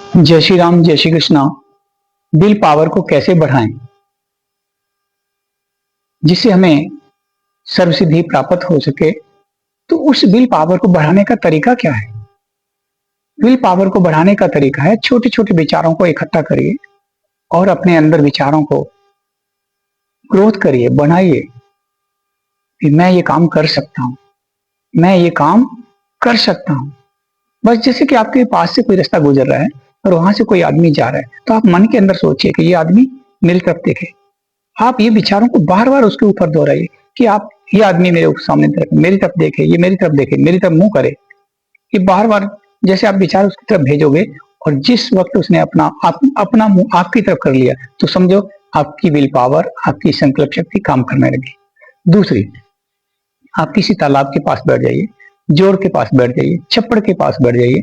जय श्री राम, जय Shri Krishna. Will power को कैसे बढ़ाएं जिससे हमें सर्वसिद्धि प्राप्त हो सके। तो उस विल पावर को बढ़ाने का तरीका क्या है? विल पावर को बढ़ाने का तरीका है छोटे छोटे विचारों को इकट्ठा करिए और अपने अंदर विचारों को ग्रोथ करिए, बढ़ाइए कि मैं ये काम कर सकता हूं, मैं ये काम कर सकता हूं। बस जैसे कि आपके पास से कोई रास्ता गुजर रहा है और वहां से कोई आदमी जा रहा है, तो आप मन के अंदर सोचिए कि ये आदमी मेरी तरफ देखे। आप ये विचारों को बार बार उसके ऊपर दोहराइए कि आप ये आदमी मेरे सामने तरफ मेरी तरफ देखे, ये मेरी तरफ देखे, मेरी तरफ मुंह करे। ये बार बार जैसे आप विचार उसकी तरफ भेजोगे और जिस वक्त उसने अपना मुंह आपकी तरफ कर लिया, तो समझो आपकी विल पावर, आपकी संकल्प शक्ति काम करने लगी। दूसरी, आप किसी तालाब के पास बैठ जाइए, जोड़ के पास बैठ जाइए, छप्पड़ के पास बैठ जाइए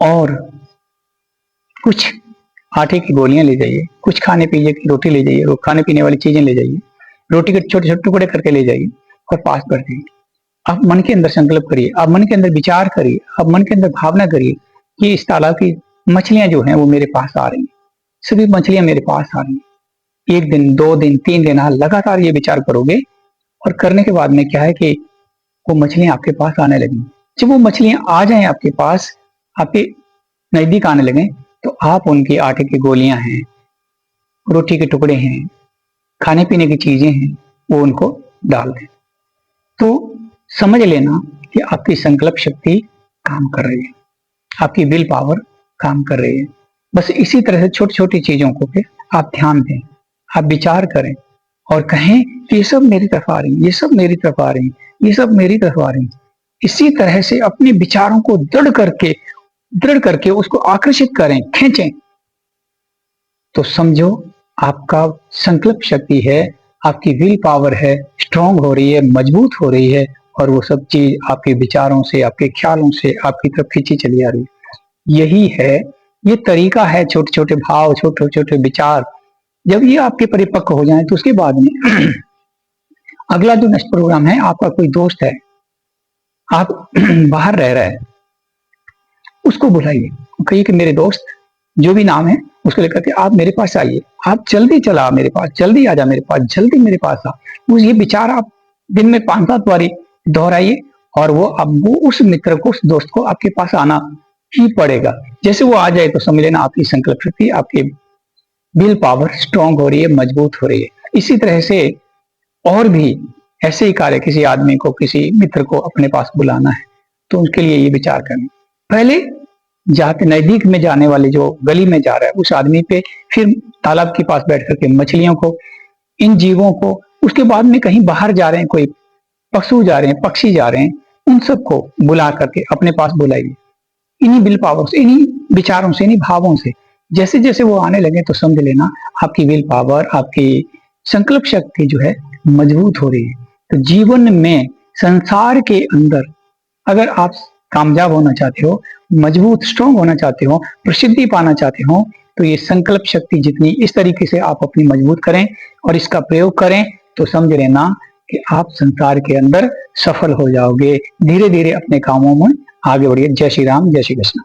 और कुछ आटे की गोलियां ले जाइए, कुछ खाने पीने की रोटी ले जाइए, खाने पीने वाली चीजें ले जाइए, रोटी के छोटे छोटे टुकड़े करके ले जाइए और पास बैठ जाइए। आप मन के अंदर संकल्प करिए, आप मन के अंदर विचार करिए, आप मन के अंदर भावना करिए कि इस तालाब की मछलियां जो हैं वो मेरे पास आ रही हैं, सभी मछलियां मेरे पास आ रही हैं। 1 दिन, 2 दिन, 3 दिन आप लगातार ये विचार करोगे और करने के बाद में क्या है कि वो मछलियां आपके पास आने लगी। जब वो मछलियां आ जाएं आपके पास, आपके नजदीक आने लगे, तो आप उनकी आटे की गोलियां हैं, रोटी के टुकड़े हैं, खाने पीने की चीजें हैं, वो उनको डाल दें। तो समझ लेना कि आपकी संकल्प शक्ति काम कर रही है, आपकी विल पावर काम कर रही है। बस इसी तरह से छोटी छोटी चीजों को पे आप ध्यान दें, आप विचार करें और कहें कि ये सब मेरी तरफ आ रही है, ये सब मेरी तरफ आ रही है, ये सब मेरी तरफ आ रही है। इसी तरह से अपने विचारों को दृढ़ करके उसको आकर्षित करें, खींचें। तो समझो आपका संकल्प शक्ति है, आपकी विल पावर है, स्ट्रांग हो रही है, मजबूत हो रही है और वो सब चीज आपके विचारों से, आपके ख्यालों से आपकी तरफ खींची चली आ रही है। यही है, ये तरीका है। छोटे छोटे भाव, छोटे छोटे विचार जब ये आपके परिपक्व हो जाएं, तो उसके बाद में अगला जो नेक्स्ट प्रोग्राम है, आपका कोई दोस्त है, आप बाहर रह रहा है, उसको बुलाइए, कहिए कि मेरे दोस्त, जो भी नाम है उसको लेकर के आप मेरे पास आइए, आप जल्दी चला मेरे पास, जल्दी आ जा मेरे पास, जल्दी मेरे पास आ। ये विचार आप दिन में 5-7 बारी दोहराइए और वो उस मित्र को, उस दोस्त को आपके पास आना ही पड़ेगा। जैसे वो आ जाए तो समझ लेना आपकी संकल्प शक्ति, आपकी विल पावर स्ट्रांग हो रही है, मजबूत हो रही है। इसी तरह से और भी ऐसे ही कार्य, किसी आदमी को, किसी मित्र को अपने पास बुलाना है, तो उसके लिए ये विचार करना, पहले जाते नजदीक में जाने वाले, जो गली में जा रहा है उस आदमी पे, फिर तालाब के पास बैठ करके मछलियों को, इन जीवों को, उसके बाद में कहीं बाहर जा रहे हैं, कोई पशु जा रहे हैं, पक्षी जा रहे हैं, उन सबको बुला करके अपने पास बुलाइए। इन्हीं विल पावर से, इन्हीं विचारों से, इन्हीं भावों से जैसे जैसे वो आने लगे, तो समझ लेना आपकी विल पावर, आपकी संकल्प शक्ति जो है मजबूत हो रही है। तो जीवन में, संसार के अंदर अगर आप कामयाब होना चाहते हो, मजबूत स्ट्रांग होना चाहते हो, प्रसिद्धि पाना चाहते हो, तो ये संकल्प शक्ति जितनी इस तरीके से आप अपनी मजबूत करें और इसका प्रयोग करें, तो समझ लेना कि आप संसार के अंदर सफल हो जाओगे। धीरे धीरे अपने कामों में आगे बढ़िए। जय श्री राम, जय श्री कृष्ण।